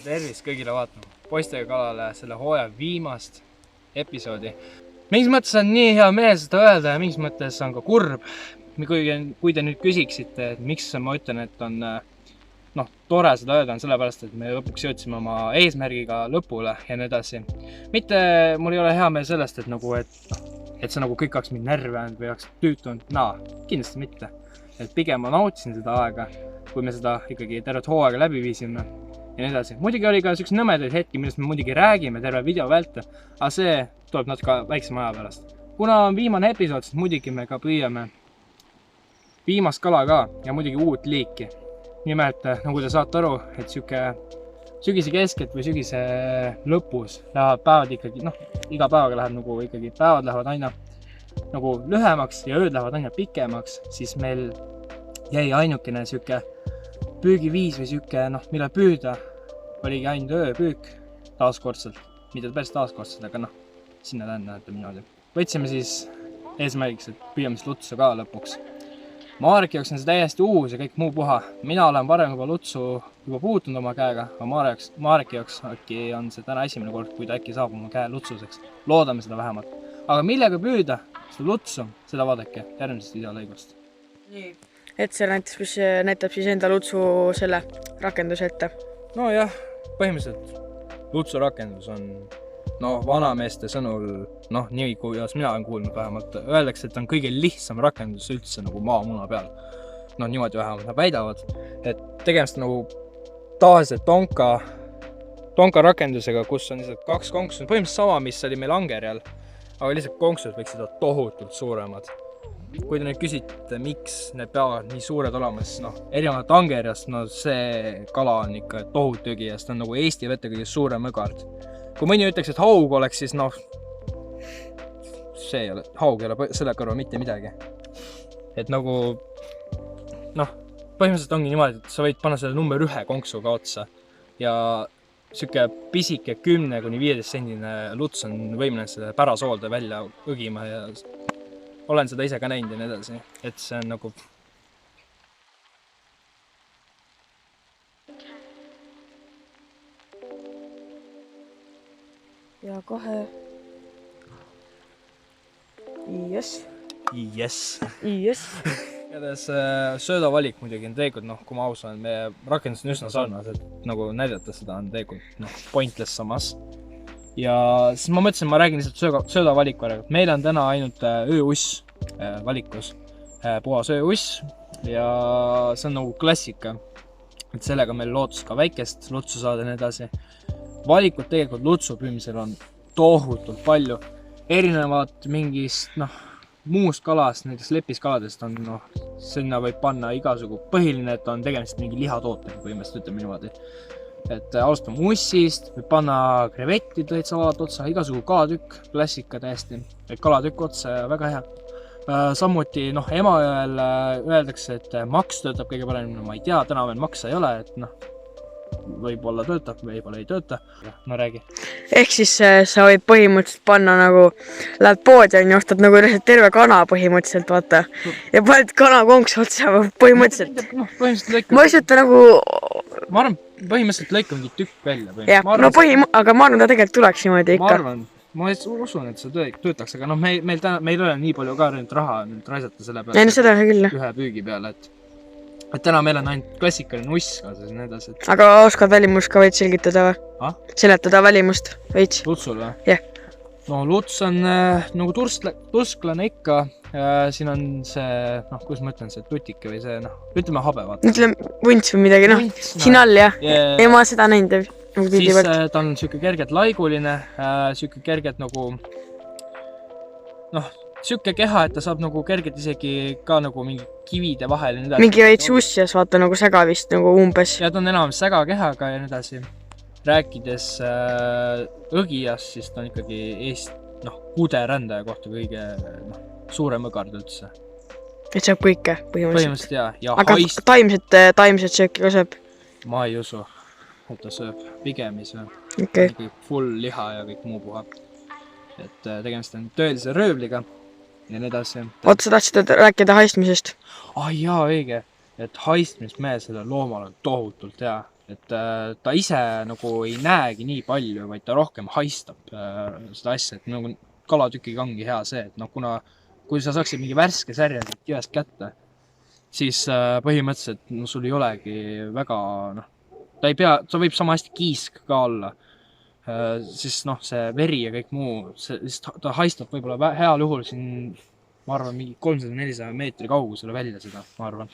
Tervist kõigile vaatama Poistega kalale selle hooaja viimast episoodi. Mingis mõttes on nii hea meel seda öelda ja mingis mõttes on ka kurb. Kui te nüüd küsiksite, et miks ma ütlen, et on tore seda öelda, on sellepärast, et me lõpuks jõudsime oma eesmärgiga lõpule ja nii edasi. Mitte mul ei ole hea meel sellest, et see nagu kõik oleks mind närvi ajanud või oleks tüütunud. Kindlasti mitte. Et pigem ma nautisin seda aega, kui me seda ikkagi tervet hooaega läbi viisime ja nii edasi. Muidugi oli ka üks nõmedaid hetki, millest me muidugi räägime terve video välte, aga see tuleb natuke väiksema aja pärast. Kuna on viimane episood, siis muidugi me ka püüame viimast kala ka ja muidugi uut liiki. Nimelt, nagu te saate aru, et sügise kesket või sügise lõpus lähevad päevad ikkagi, iga päevaga läheb nagu ikkagi, päevad lähevad aina nagu lühemaks ja ööd lähevad aina pikemaks, siis meil jäi ainukene püügiviis või mille püüda oligi ainult ööpüük taaskordselt. Mitte päris taaskordselt, aga sinna näete niimoodi. Võtsime siis eesmärgiks, et püüame siis lutsu ka lõpuks. Mareki jaoks on see täiesti uus ja kõik muu puha. Mina olen varem juba lutsu puutunud oma käega, aga Mareki jaoks äkki on see täna esimene kord, kui ta äkki saab oma käe lutsuseks. Loodame seda vähemalt. Aga millega püüda seda lutsu, seda vaadake järgmisest videolõigust. Et see näitab siis enda lutsu selle rakenduse ette. Jah, põhimõtteliselt lutsu rakendus on vanameeste sõnul, nii kuidas mina olen kuulnud vähemalt, öeldakse, et on kõige lihtsam rakendus üldse nagu maamuna peal. Niimoodi vähemalt nad väidavad, et tegemist nagu tavaliselt tonka rakendusega, kus on lihtsalt 2 konksu. Põhimõtteliselt sama, mis oli meil angerjal, aga lihtsalt konksud võiksid olla tohutult suuremad. Kui te nüüd küsite, miks need peavad nii suured olema, siis erinevalt angerjast, see kala on ikka tohutu ögi ja see on nagu Eesti vete kõige suurem õgard. Kui mõni ütleks, et haug oleks, siis see ei ole, haug ei ole selle kõrval mitte midagi. Et nagu, põhimõtteliselt ongi niimoodi, et sa võid panna selle number 1 konksuga otsa ja süke pisike 10–15 sendine luts on võimeline selle pärasoolde välja õgima ja olen seda ise ka näinud ja nii edasi, et see on nagu ja kohe Yes. Igatahes söödavalik muidugi on tegelikult, kui ma aus olen, meie rakendus on üsna sarnased, nagu näidata seda on tegelikult pointless samas. Ja siis ma mõtlesin, ma räägin lihtsalt söödavaliku ära. Meil on täna ainult ööuss valikus, puhas ööuss ja see on nagu klassika. Et sellega meil lootus ka väikest lutsu saada ja nii edasi. Valikud tegelikult lutsu püümisel on tohutult palju. Erinevad mingist muust kalast, näiteks lepiskaladest on, sinna võib panna igasugu põhiline, et on tegemist mingi lihatootega põhimõtteliselt, ütleme niimoodi. Et alustame ussist, võib panna krevetid täitsa vaat otsa, igasugu kalatükk, klassika täiesti, et kalatükk otsa ja väga hea. Samuti Emajõel öeldakse, et maks töötab kõige paremini, ma ei tea, täna veel maksa ei ole, et võib-olla töötab, võib-olla ei tööta. Räägi. Ehk siis sa võid põhimõtteliselt panna lähed poodi ja ostad terve kana põhimõtteliselt, vaata. Ja paned kana konksu otsa põhimõtteliselt. Ma lihtsalt ma arvan, põhimõtteliselt lõikamegi tükk välja. Aga ma arvan, ta tegelikult tuleks niimoodi ikka. Ma usun, et see töötaks, aga meil ei ole nii palju ka raha raisata selle peale ühe püügi peale, et täna meil on ainult klassikaline uss ka nii edasi. Aga oskad välimust ka veits selgitada või? Seletada välimust veits? Lutsul või? Jah. Luts on nagu tursklane ikka. Siin on see, kuidas ma ütlen, see tutike või see, ütleme habe, vaata. Ütleme vunts või midagi, siin all jah. Ja ma seda näinud. Siis ta on süke kergelt laiguline, süke kergelt süke keha, et ta saab kergelt isegi ka mingi kivide vahel. Mingi veits ussjas, vaata säga vist umbes. Ja ta on enam säga kehaga ja nii edasi. Rääkides õgijas, siis ta on ikkagi kuderändaja kohta kõige suurem õgard üldse. Et saab kõike põhimõtteliselt? Ja aga taimset sööki ka sööb? Ma ei usu, et ta sööb. Pigem ei söö. Full liha ja kõik muu puha. Et tegemist on tõelise röövliga ja nii edasi. Oota, sa tahtsid rääkida haistmisest? Jaa, õige. et haistmismehe sellel loomal on tohutult hea. Et ta ise nagu ei näegi nii palju, vaid ta rohkem haistab seda asja, et nagu kalatükiga ongi hea see, et noh, kuna kui sa saaksid mingi värske särje jõest kätte, siis põhimõtteliselt no, sul ei olegi väga, noh, ta võib sama hästi kiisk ka olla, siis noh, see veri ja kõik muu, ta haistab võib-olla heal juhul siin, ma arvan, mingi 300-400 meetri kaugusele välja seda, ma arvan.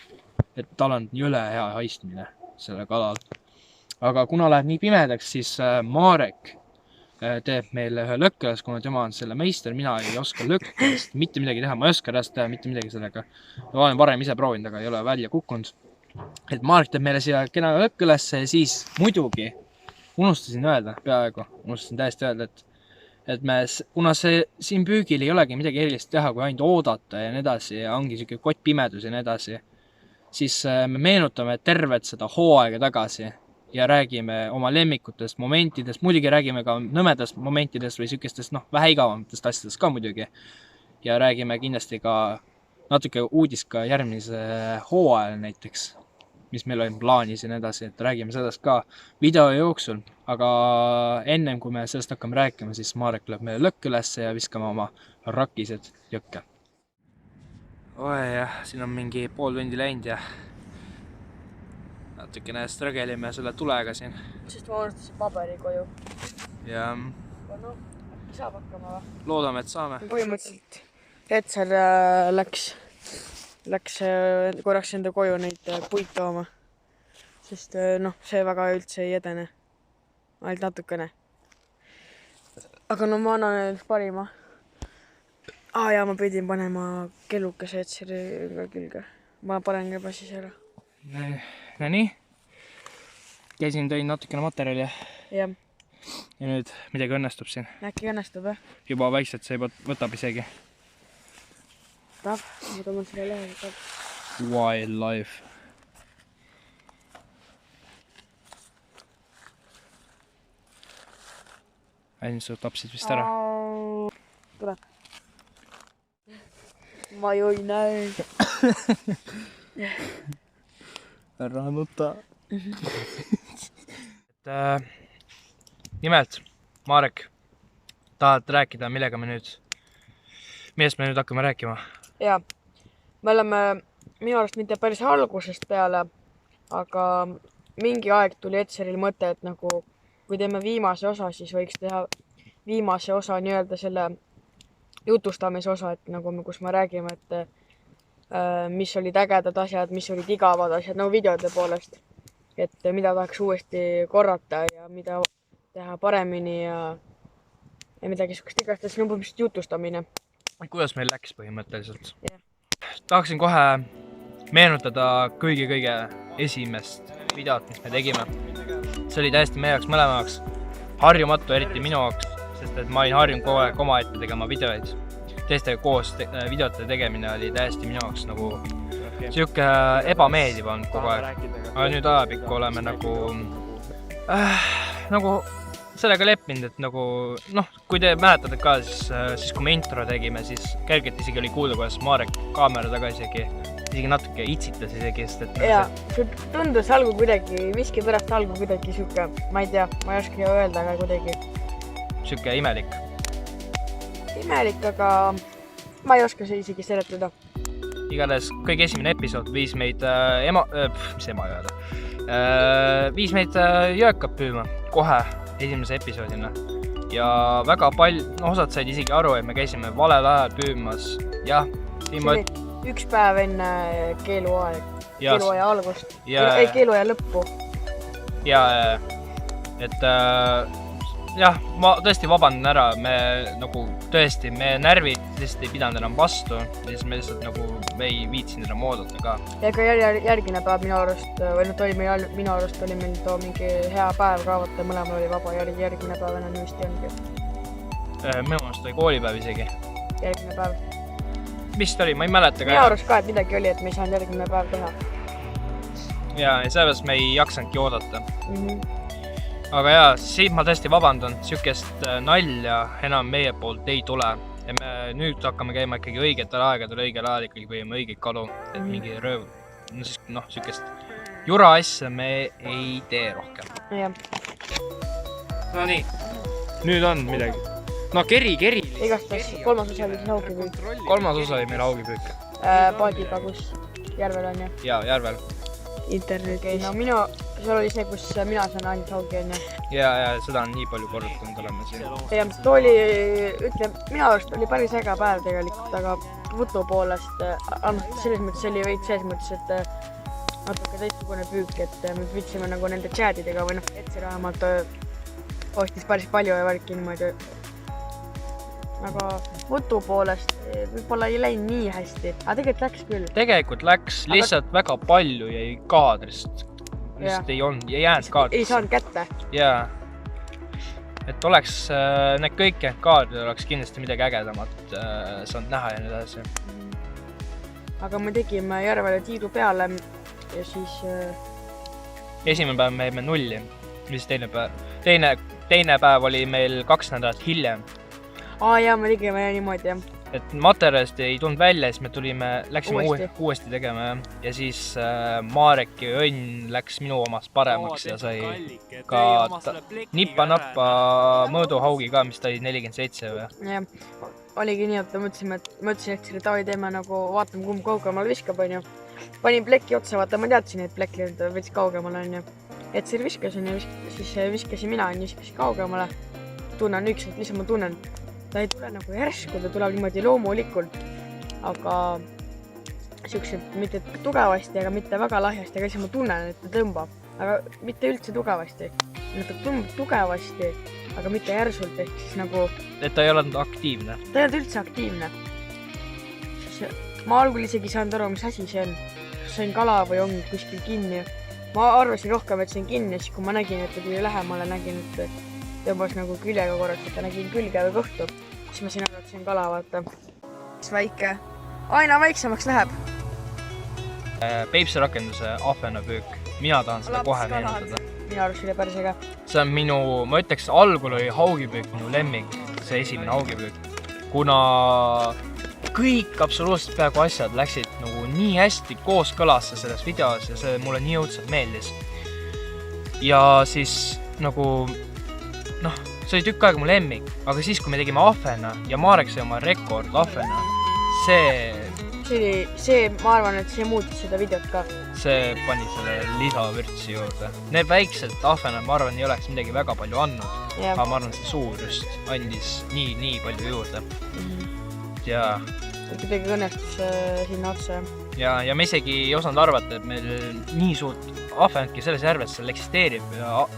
Et tal on jõle hea haistmine selle kalal. Aga kuna läheb nii pimedaks, siis Marek teeb meile ühe lõkkelas, kuna tema on selle meister, mina ei oska lõkkelast mitte midagi teha, ma ei oska räst teha mitte midagi sellega. Ma olen varem ise proovinud, aga ei ole välja kukkunud. Et Marek teeb meile siia kena lõkkelasse ja siis muidugi unustasin täiesti öelda, et me, kuna see siin püügil ei olegi midagi erilist teha, kui ainult oodata ja nii edasi ja ongi siuke kott pimedus ja nii edasi, siis me meenutame tervet seda hooaega tagasi ja räägime oma lemmikutest momentidest, muidugi räägime ka nõmedast momentidest või sükestest, noh, vähe igavatest asjadest ka muidugi. Ja räägime kindlasti ka natuke uudist ka järgmise hooajal näiteks, mis meil on plaanis ja nii edasi, et räägime sellest ka video jooksul, aga ennem kui me sellest hakkame rääkima, siis Marek lööb meile lõkk ülesse ja viskame oma rakised jõkke. Oi jah, siin on mingi pool tundi läinud ja natukene struggelime selle tulega siin. Sest ma unustasin paberi koju. Ja no, äkki saab hakkama või? Loodame, et saame. Põhimõtteliselt Etsel läks korraks enda koju neid puid tooma. Sest noh, see väga üldse ei edene. Ainult natukene. Aga no ma annan parima. Ja ma pidin panema kellukese Etseli külge. Ma panen juba siis ära. No nii. Käisin tõin natukene materjali. Ja nüüd midagi õnnestub siin. Äkki õnnestub, jah? Juba vaikselt see võtab isegi. Ma tõmban selle lehega. Wildlife. Ainult sa tapsid vist ära. Tule. Ma ju ei näe. Ära nuta. Nimelt, Marek, tahad rääkida, millest me nüüd hakkame rääkima? Jaa, me oleme minu arust mitte päris algusest peale, aga mingi aeg tuli Etseril mõte, et nagu kui teeme viimase osa, siis võiks teha viimase osa nii-öelda selle jutustamise osa, et nagu kus me räägime, et mis olid ägedad asjad, mis olid igavad asjad, nagu videode poolest. Et mida tahaks uuesti korrata ja mida teha paremini ja midagi sukest igastahes nõmbumist jutustamine. Kuidas meil läks põhimõtteliselt? Yeah. Tahaksin kohe meenutada kõige esimest videot, mis me tegime. See oli täiesti meie jaoks mõlema jaoks harjumatu, eriti minu jaoks, sest et ma olin harjunud kogu aeg omaette tegema videoid. Teistega koos videote tegemine oli täiesti minu jaoks nagu siuke ebameeldiv on kogu aeg. Aga nüüd ajapikku oleme nagu sellega leppinud, et nagu, noh, kui te mäletate ka, siis kui me intro tegime, siis kergelt isegi oli kuulda, kuidas Marek kaamera taga isegi natuke itsitas isegi, sest et... Jaa, see tundus algu kuidagi, miski pärast algu kuidagi siuke, ma ei tea, ma ei oska öelda, aga kuidagi... Siuke imelik. Imelik, aga ma ei oska see isegi seletada. Igatahes kõige esimene episood viis meid viis meid jõekad püüma kohe esimese episoodina. Ja väga osad said isegi aru, et me käisime valel ajal püümas. Jah, üks päev enne keeluaja algust, keeluaja lõppu. Ja, et jah, ma tõesti vabandan ära, me nagu tõesti, me närvid lihtsalt ei pidanud enam vastu, siis me lihtsalt nagu me ei viitsinud enam oodata ka. Ja ka järgine päev minu arust, või minu arust oli meil too mingi hea päev ka, vaata mõlemal oli vaba järgmine päev enam vist ei olnud. Minu arust oli koolipäev isegi. Järgmine päev. Vist oli, ma ei mäleta ka. Minu arust ka, et midagi oli, et me ei saanud järgmine päev teha. Ja sellepärast me ei jaksanudki oodata. Aga jaa, siit ma tõesti vabandan, sükest nalja enam meie poolt ei tule. Ja me nüüd hakkame käima ikkagi õigetel aegadel, õigel ajal ikkagi võime õigeid kalu, et mingi no siis siukest jura asja me ei tee rohkem. jah. No nii, nüüd on midagi. No keri. Igastahes kolmas osa oli siis haugipüük. Kolmas osa oli meil haugipüük. Paadiga, kus järvel on ju. Jaa, järvel. Internetis. No seal oli see, kus mina saan ainult haugi on ju. Ja seda on nii palju korrutanud oleme siin. Ja too oli, minu arust oli päris äge päev tegelikult, aga võtu poolest, selles mõttes oli veits selles mõttes, et natuke teistsugune püük, et me püüdsime nagu nende chatidega või Etseri vähemalt ostis päris palju ja värki niimoodi. Aga võtu poolest võib-olla ei läinud nii hästi, aga tegelikult läks küll. Tegelikult läks, lihtsalt väga palju jäi kaadrist. Lihtsalt ei jäänud kaadrist. Ei saanud kätte. Jaa. Et oleks need kõik kaadrid oleks kindlasti midagi ägedamat saanud näha ja nii edasi. Aga me tegime järvele tiiru peale ja siis... Esimene päev me jäime nulli, mis teine päev oli meil 2 nädalat hiljem. Jaa, me tegime niimoodi, jah. Et materjalist ei tulnud välja, siis me läksime uuesti tegema ja siis Marek ja Õnn läks minu omast paremaks ja sai ka nippa-nappa mõõduhaugi ka, mis ta oli 47 või? Jah, oligi nii, et mõtlesin, et selle tavi teeme nagu vaatame, kumb kaugemal viskab, on ju. Panin pleki otsa, vaata, ma teadsin, et plekki veits kaugemal on ju. Et see viskasin ja siis viskasin mina, viskasin kaugemale. Tunnen ükselt, mis ma tunnen. Ta ei tule nagu järsku, ta tuleb niimoodi loomulikult, aga siukselt mitte tugevasti, aga mitte väga lahjasti, aga siis ma tunnen, et ta tõmbab, aga mitte üldse tugevasti. Ta tõmbab tugevasti, aga mitte järsult, ehk siis nagu... Et ta ei olnud aktiivne? Ta ei olnud üldse aktiivne. Ma algul isegi saanud aru, mis asi see on. Kas see on kala või on kuskil kinni. Ma arvasin rohkem, et see on kinni, siis kui ma nägin, et ta tuli lähemale, nägin, et tõmbas nagu küljega korraks, et ta nägin külge või kõhtu. Siis ma siin arvan, et see on kala, vaata. Väike. Aina väiksemaks läheb. Peipsi rakenduse ahvenapüük. Mina tahan seda kohe meenutada. Minu arust oli päris äge. See on ma ütleks, algul oli haugipüük minu lemmik, see esimene haugipüük. Kuna kõik absoluutselt peaaegu asjad läksid nagu nii hästi kooskõlasse selles videos ja see mulle nii õudselt meeldis. Ja siis nagu see oli tükk aega mu lemmik, aga siis, kui me tegime ahvena ja Marek sai oma rekord ahvena, ma arvan, et see muutis seda videot ka. See pani selle lisavürtsi juurde. Need väiksed ahvenad, ma arvan, ei oleks midagi väga palju andnud, aga ma arvan, see suur just andis nii palju juurde. Ja kuidagi õnnestus sinna otsa. Ja me isegi ei osanud arvata, et meil nii suurt ahvenatki selles järves seal eksisteerib ja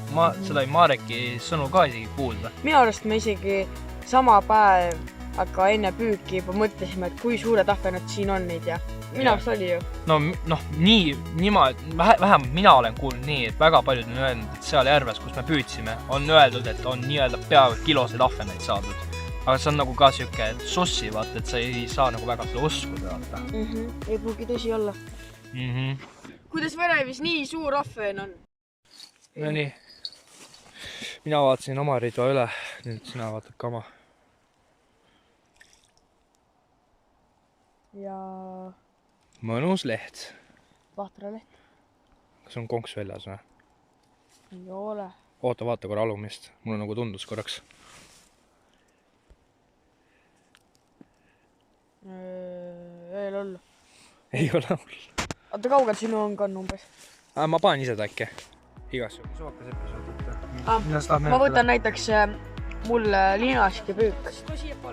seda ei Mareki sõnu ka isegi kuulda. Minu arust me isegi sama päev, aga enne püüki juba mõtlesime, et kui suured ahvenad siin on neid ja minu arust oli ju. Vähemalt mina olen kuulnud nii, et väga paljud on öelnud, et seal järves, kus me püüdsime, on öeldud, et on nii-öelda peaaegu kiloseid ahvenaid saadud. Aga see on nagu ka siuke sussi, vaata, et sa ei saa nagu väga seda uskuda, vaata. Ei pruugi tõsi olla. Kuidas Verevis nii suur ahven on? No nii. Mina vaatasin oma ridva üle, nüüd sina vaatad ka oma. Ja... Mõnus leht. Vahtra leht. Kas on konks väljas või? Ei ole. Oota, vaata korra alumist. Mulle nagu tundus korraks. Ei olla. Ei ole hull. Oota, kaugel sinu on ka umbes? Ma panen ise ta äkki. Igas sookas episood. Ma võtan näiteks mul linaskipüük.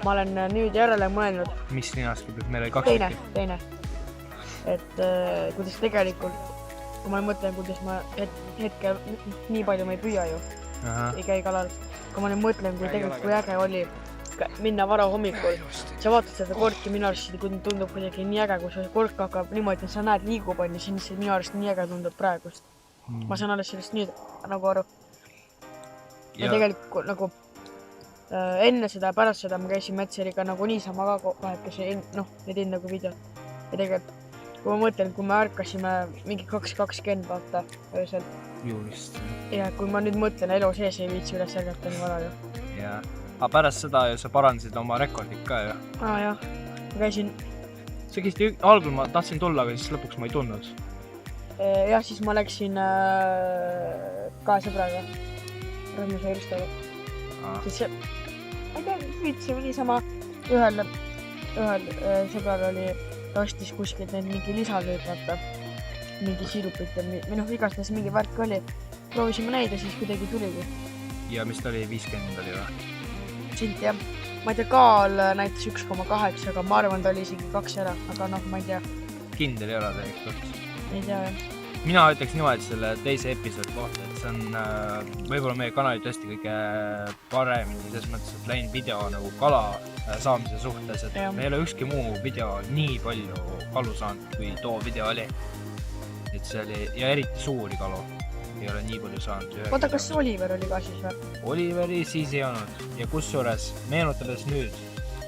Ma olen nüüd järele mõelnud. Mis linaskipüük? Meil oli 2 Teine. Et kuidas tegelikult, kui ma mõtlen, kuidas ma hetkel nii palju ma ei püüa ju. Ei käi kalal. Kui ma mõtlen, kui tegelikult kui äge oli minna vara hommikul. Sa vaatad seda korki, minu arust tundub kuidagi nii äge, kui see kork hakkab niimoodi, et sa näed liigub on ja siis minu arust nii äge tundub praegust. Ma saan alles sellest nüüd nagu aru. Ja tegelikult nagu enne seda ja pärast seda ma käisin Metseriga nagu niisama ka vahetasi, need enne nagu videot. Ja tegelikult, kui ma mõtlen, kui me ärkasime mingi 2.20 vaata öösel. Juulist. Ja kui ma nüüd mõtlen, elu sees ei viitsi üles ärgata nii vara ju. Jaa. Aga pärast seda ju sa parandasid oma rekordid ka ju. Jah, ma käisin. See algul ma tahtsin tulla, aga siis lõpuks ma ei tulnud. ja siis ma läksin ka sõbraga Rõhmus ja Ristoga. Siis ma ei tea, hüüdsime niisama ühel sõbral oli, ta ostis kuskilt neid mingi lisalööd, vaata, mingi siirupit ja igastahes mingi värk oli. Proovisime neid ja siis kuidagi tuligi. Ja mis ta oli, 50 oli või? Silt jah. Ma ei tea, kaal näitas 1,8, aga ma arvan, ta oli isegi 2 ära, aga ma ei tea. Kindel ei ole tegelikult. Ei tea jah. Mina ütleks niimoodi selle teise episoodi kohta, et see on võib-olla meie kanali tõesti kõige paremini, selles mõttes, et läinud video nagu kala saamise suhtes, et me ei ole ükski muu video nii palju kalu saanud, kui too video oli. Et see oli, ja eriti suuri kalu ei ole nii palju saanud. Oota, kas Oliver oli ka siis või? Oliveri siis ei olnud ja kusjuures meenutades nüüd,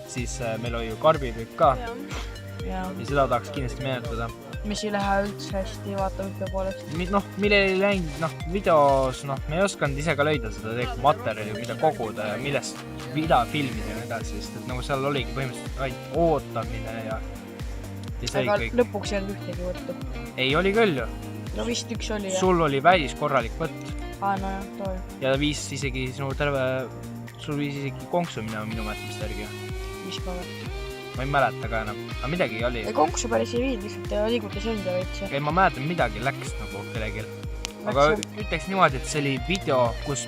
siis meil oli ju karbipükk ka ja seda tahaks kindlasti meenutada. Mis ei lähe üldse hästi vaatamiste poolest. Mille ei läinud, videos, me ei osanud ise ka leida seda materjali, mida koguda ja millest mida filmida ja nii edasi, sest et nagu seal oligi põhimõtteliselt ainult ootamine ja see aga kõik. Lõpuks ei olnud ühtegi võttu. Ei, oli küll ju. No vist üks oli jah. Sul oli välis korralik võtt. No jah, too. Ja viis isegi sul viis isegi konksu minema minu mäletamist järgi. Mis ka või? Ma ei mäleta ka enam, aga midagi oli. Konksu päris ei viid, lihtsalt liigutas enda veitsi. Ma mäletan, midagi läks nagu kellegil. Aga ütleks niimoodi, et see oli video, kus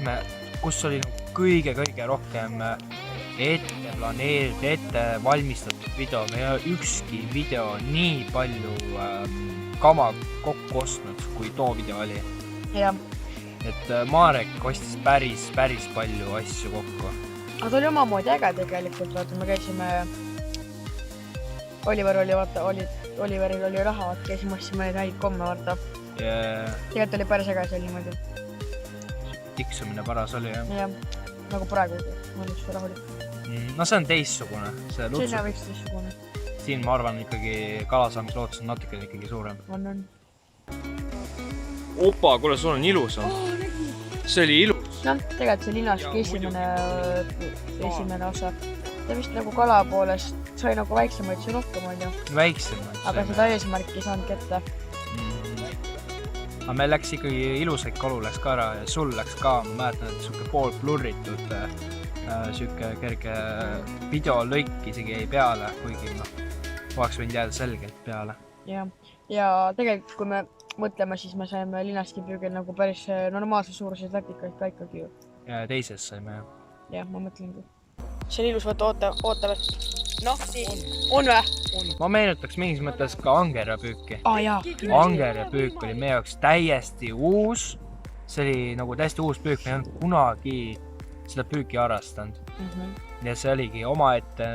oli kõige rohkem ette planeeritud, ette valmistatud video. Me ei ole ükski video nii palju kama kokku ostnud, kui too video oli. Jah. Et Marek ostis päris palju asju kokku. Aga ta oli omamoodi äge tegelikult, vaata, me käisime Oliveril oli raha, käisime ossime neid häid komme, vaata. Tegelikult oli päris äge seal niimoodi. Tiksumine paras oli, jah? Jah, nagu praegu, mõnus rahulik. No see on teissugune. Siin on võiks teissugune. Siin ma arvan ikkagi kalasaamislootus on natuke ikkagi suurem. On. Opa, kuule, sul on ilus on. See oli ilus. No, tegelikult see linaski esimene osa. Ta vist nagu kala poolest sai nagu väiksemaid see rohkem, on ju. Väiksemaid. Aga seda eesmärki saanud kätte. Aga meil läks ikkagi ilusaid kalu läks ka ära ja sul läks ka, ma mäletan, et suke pool plurritud süke kerge videolõik isegi jäi peale, kuigi oleks võinud jääda selgelt peale. Ja tegelikult, kui me mõtleme, siis me saime linaskipüügil nagu päris normaalse suurused lätikaid ka ikkagi ju. Ja teises saime, jah. Jah, ma mõtlengi. See on ilus, võtta oota või? Nii, on või? Ma meenutaks mingis mõttes ka angerjapüüki. Jaa. Angerjapüük oli meie jaoks täiesti uus. See oli nagu täiesti uus püük, me ei olnud kunagi seda püüki harrastanud. Ja see oligi omaette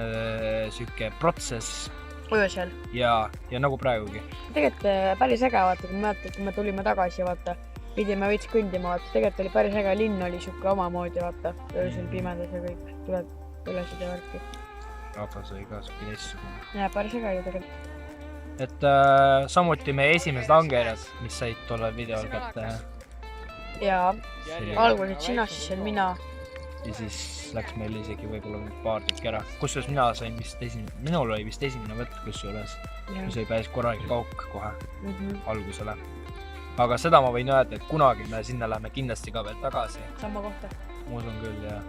süke protsess. Öösel. Ja nagu praegugi. Tegelikult päris äge, vaata, kui me tulime tagasi, vaata, pidime veits kõndima, vaata, tegelikult oli päris äge, linn oli süke omamoodi, vaata, öösel pimedas ja kõik, tuleb ülesid ja värki. Rahvas oli ka süke teissugune. Ja päris äge ju tegelikult. Et samuti meie esimesed angerjad, mis said tolle videol kätte. Ja alguses sina, siis on mina. Ja siis läks meil isegi võib-olla paar tükki ära. Kusjuures mina sain minul oli vist esimene võtt kusjuures. Mis oli päris korralik pauk kohe algusele. Aga seda ma võin öelda, et kunagi me sinna läheme kindlasti ka veel tagasi. Sama kohta. Ma usun küll, jah.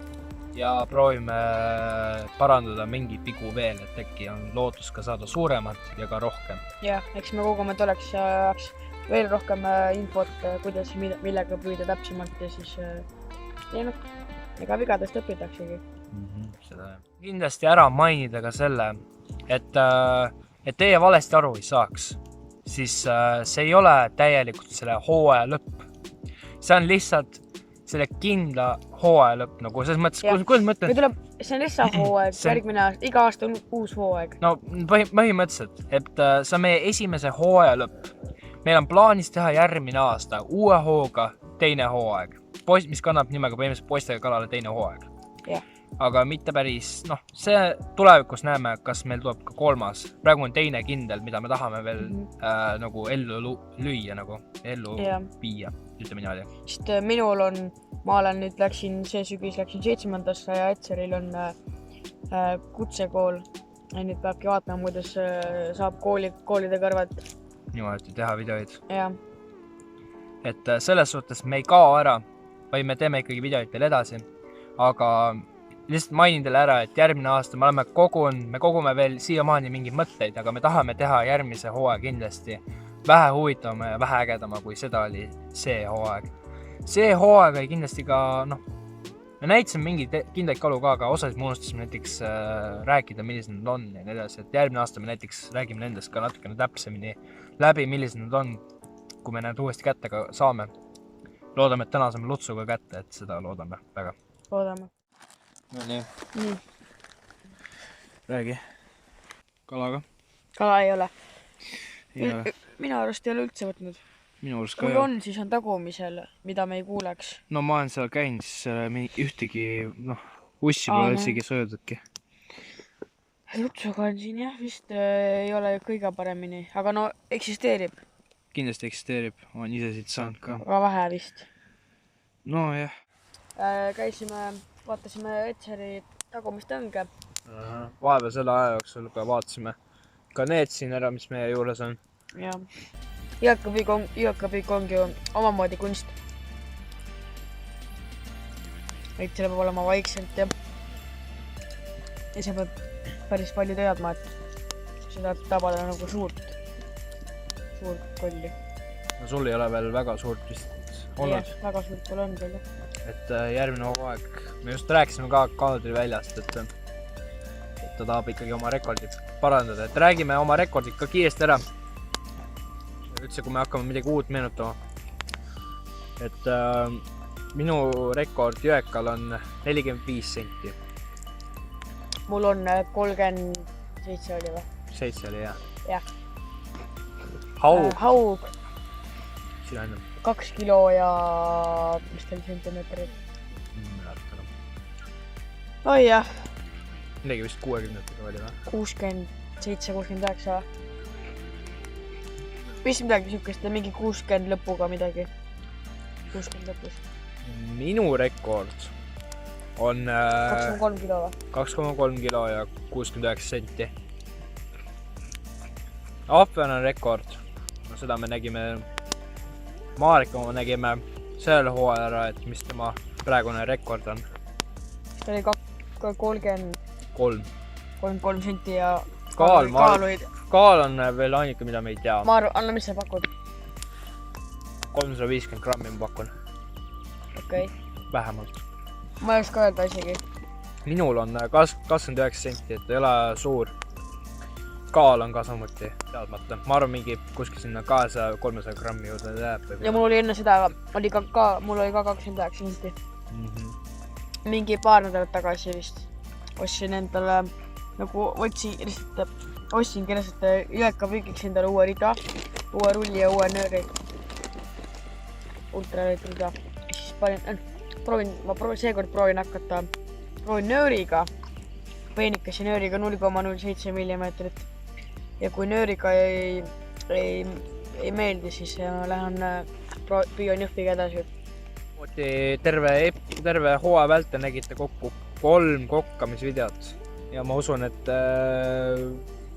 Ja proovime parandada mingi pigu veel, et äkki on lootus ka saada suuremat ja ka rohkem. Jah, eks me kogume tuleks veel rohkem infot, kuidas millega püüda täpsemalt ja siis ega vigadest õpidaksegi. Seda kindlasti ära mainida ka selle, et teie valesti aru ei saaks, siis see ei ole täielikult selle hooaja lõpp. See on lihtsalt selle kindla hooaja lõpp, nagu selles mõttes, kuidas mõtlen? See on lihtsalt hooaeg, järgmine aasta, iga aasta on uus hooaeg. No põhimõtteliselt, et see on meie esimese hooaja lõpp. Meil on plaanis teha järgmine aasta uue hooga teine hooaeg. Mis kannab nimega põhimõtteliselt poistega kalale teine hooaeg. Aga mitte päris, see tulevikus näeme, kas meil tuleb ka kolmas. Praegu on teine kindel, mida me tahame veel nagu ellu lüüa, nagu ellu viia, ütleme niimoodi. Sest minul on, ma olen nüüd see sügis läksin 7. ja Etseril on kutsekool. Ja nüüd peabki vaatama, kuidas saab koolide kõrvalt. Niimoodi teha videoid. et selles suhtes me ei kao ära, vaid me teeme ikkagi videoid veel edasi. Aga lihtsalt mainin teile ära, et järgmine aasta me kogume veel siiamaani mingeid mõtteid, aga me tahame teha järgmise hooaja kindlasti vähe huvitavama ja vähe ägedama, kui seda oli see hooaeg. See hooaeg oli kindlasti ka, me näitasime mingeid kindaid kalu ka, aga osasid me unustasime näiteks rääkida, millised nad on ja nii edasi. Et järgmine aasta me näiteks räägime nendest ka natukene täpsemini läbi, millised nad on, kui me need uuesti kätte ka saame. Loodame, et täna saame Lutsuga kätte, et seda loodame väga. Loodame. No nii. Nii. Räägi. Kalaga? Kala ei ole. Ei ole. Minu arust ei ole üldse võtnud. Minu arust ka kui on, siis on tagumisel, mida me ei kuuleks. No ma olen seal käinud, siis ühtegi, ussi pole üldsegi söödudki. Lutsuga on siin jah, vist ei ole kõige paremini, aga no eksisteerib. Kindlasti eksisteerib, on ise siit saanud ka. Aga vähe vist. No jah. Vaatasime Etseri tagumistõnge. Vahepeal selle aja jooksul ka vaatasime ka need siin ära, mis meie juures on. Jah. Jõekapik ongi ju omamoodi kunst. Etseri peab olema vaikselt ja see peab päris palju teadma, et seda tabada nagu suurt kolli. No sul ei ole veel väga suurt vist olnud. Väga suurt pole on küll. Et järgmine hooaeg, me just rääkisime ka kaadri väljast, et ta tahab ikkagi oma rekordit parandada. Et räägime oma rekordit ka kiiresti ära. Üldse, kui me hakkame midagi uut meenutama. Et minu rekord jõekal on 45 senti. Mul on 37 oli või? 7 oli, jah. Jah. Haug. Sina enne. 2 kilo ja mis teil sentimeetrid? Oi jah. Midagi vist 60 oli või? 67, 69. Vist midagi sihukest, mingi 60 lõpuga midagi. 60 lõpus. Minu rekord on 2,3 kilo või? 2,3 kilo ja 69 senti. Ahven on rekord. No seda me nägime, Marika me nägime sellel hooajal ära, et mis tema praegune rekord on. Ta oli 33 senti ja kaal on veel ainuke, mida me ei tea. Ma arvan, anna, mis sa pakud? 350 grammi ma pakun. Okei. Vähemalt. Ma ei oska öelda isegi. Minul on 29 senti, et ei ole suur. Kaal on ka samuti teadmata. Ma arvan, mingi kuskil sinna 200-300 grammi juurde jääb. Ja mul oli enne seda, mul oli ka 29 senti. Mingi paar nädalat tagasi vist ostsin endale, nagu ostsingi lihtsalt jõekapüügiks endale uue rida, uue rulli ja uue nööri. Ultraleit rida. Siis seekord proovin hakata nööriga, peenikese nööriga 0,07 mm. Ja kui nööriga ei meeldi, siis lähen püüan Jõhviga edasi. Terve hooaja vältel nägite kokku 3 kokkamisvideot ja ma usun, et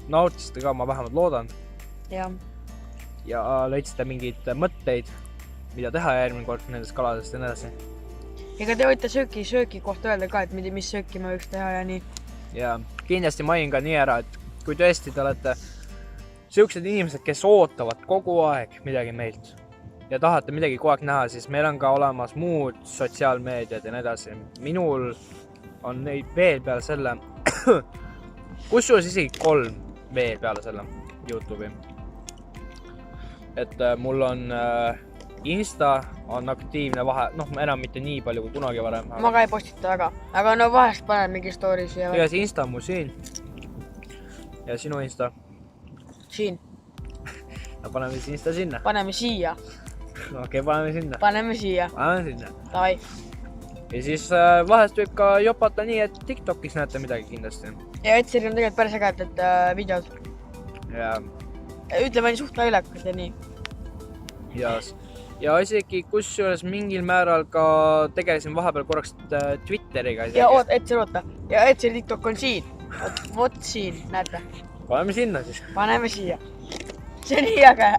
nautisite ka, ma vähemalt loodan. Ja leidsite mingeid mõtteid, mida teha järgmine kord nendest kaladest ja nii edasi. Ega te võite sööki kohta öelda ka, et mis sööki me võiks teha ja nii. Ja kindlasti mainin ka nii ära, et kui tõesti te olete siuksed inimesed, kes ootavad kogu aeg midagi meilt ja tahate midagi kogu aeg näha, siis meil on ka olemas muud sotsiaalmeediad ja nii edasi. Minul on neid veel peale selle, kusjuures isegi 3 veel peale selle YouTube'i. Et mul on Insta on aktiivne enam mitte nii palju kui kunagi varem. Ma ka ei postita väga, aga no vahest panen mingi stories ja... Ja see Insta on mu siin. Ja sinu Insta? Siin. No paneme siis Insta sinna. Paneme siia. Okei, paneme sinna. Paneme siia. Paneme sinna. Davai. Ja siis vahest võib ka jopata nii, et TikTokis näete midagi kindlasti. Ja Etseri on tegelikult päris ägedad videod. Ja... Ütleme nii suht nailakad ja nii. Ja isegi kusjuures mingil määral ka tegelesin vahepeal korraks Twitteriga. Ja oota. Ja Etseri TikTok on siin. Vot siin, näete. Paneme sinna siis. Paneme siia. See on nii äge.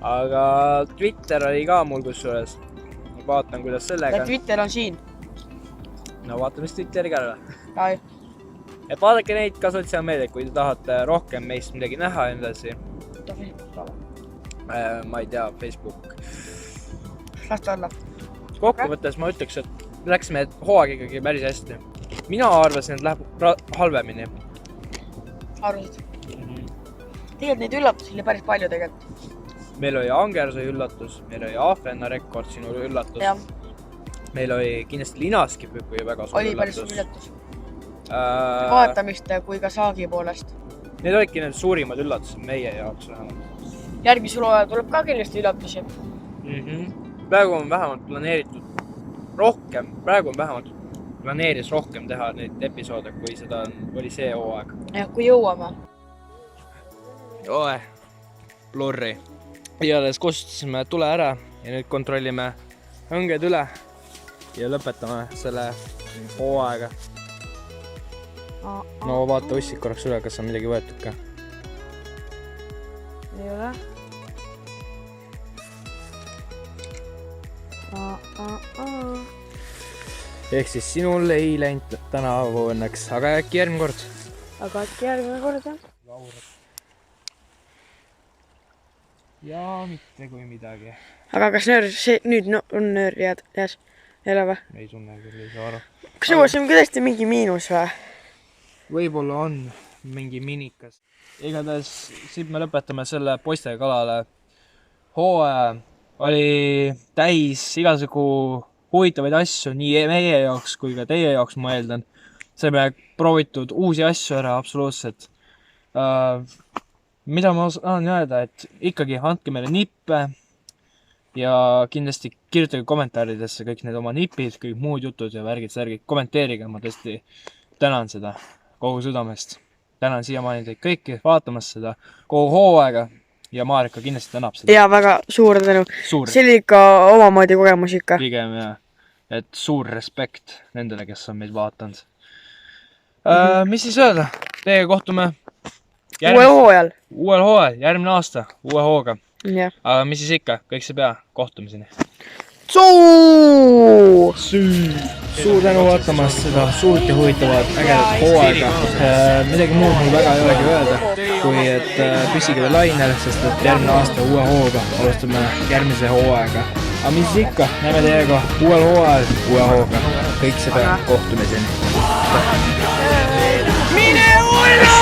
aga Twitter oli ka mul kusjuures. Vaatan, kuidas sellega ja Twitter on siin. No vaatame siis Twitteri ka ära. Ai. Et vaadake neid ka sotsiaalmeediaid, kui te tahate rohkem meist midagi näha endasi. Ma ei tea, Facebook. Las ta olla. Kokkuvõttes ma ütleks, et läks meie hooaeg ikkagi päris hästi. Mina arvasin, et läheb halvemini. Arvasid? Tegelikult neid üllatusi oli päris palju tegelikult. Meil oli Angersoi üllatus, meil oli Ahvenna rekord, sinu üllatus. Ja. Meil oli kindlasti Linaskip kui väga suur oli üllatus. Oli päris suur üllatus. Vaatamiste kui ka saagi poolest. Need olidki need suurimad üllatused meie jaoks vähemalt. Järgmisel hooajal tuleb ka kindlasti üllatusi. Praegu on vähemalt planeeris rohkem teha neid episoode, kui seda oli see hooaeg. Ja kui jõuame. Oe, blurri. Igales kustutasime tule ära ja nüüd kontrollime õnged üle ja lõpetame selle hooaega. No vaata Ussik korraks üle, kas on midagi võetud ka. Ei ole. Ehk siis sinul ei läinud tänavu õnneks, aga äkki järgmine kord. Aga äkki järgmine kord, jah. Ja mitte kui midagi. Aga kas nüüd on nöör jääd jälle või? Ei tunne küll, ei saa aru. Kas see on tõesti mingi miinus või? Võib-olla on mingi minikas. Igatahes siit me lõpetame selle poiste kalale. Hooaja oli täis igasugu huvitavaid asju nii meie jaoks kui ka teie jaoks, ma eeldan. Saime proovitud uusi asju ära absoluutselt. Mida ma saan öelda, et ikkagi andke meile nippe ja kindlasti kirjutage kommentaaridesse kõik need oma nipid, kõik muud jutud ja värgid, kommenteerige, ma tõesti tänan seda kogu südamest. Tänan siiamaani teid kõiki vaatamast seda kogu hooaega ja Marika kindlasti tänab seda. Ja väga suur tänu. See oli ikka omamoodi kogemus ikka. Pigem jah, et suur respekt nendele, kes on meid vaatanud. Mis siis öelda? Teiega kohtume uuel hooajal, järgmine aasta, uue hooga. Ja. Aga mis siis ikka, kõik see pea, kohtumiseni. Suur tänu vaatamast seda suurt ja huvitavat ägedat hooaega. Midagi muud mul väga ei olegi öelda, kui et püsige veel lainel, sest et järgmine aasta uue hooga alustame järgmise hooaega. Aga mis siis ikka, näeme teiega uuel hooajal, uue hooga. Kõik see pea, kohtumiseni. Mine olla!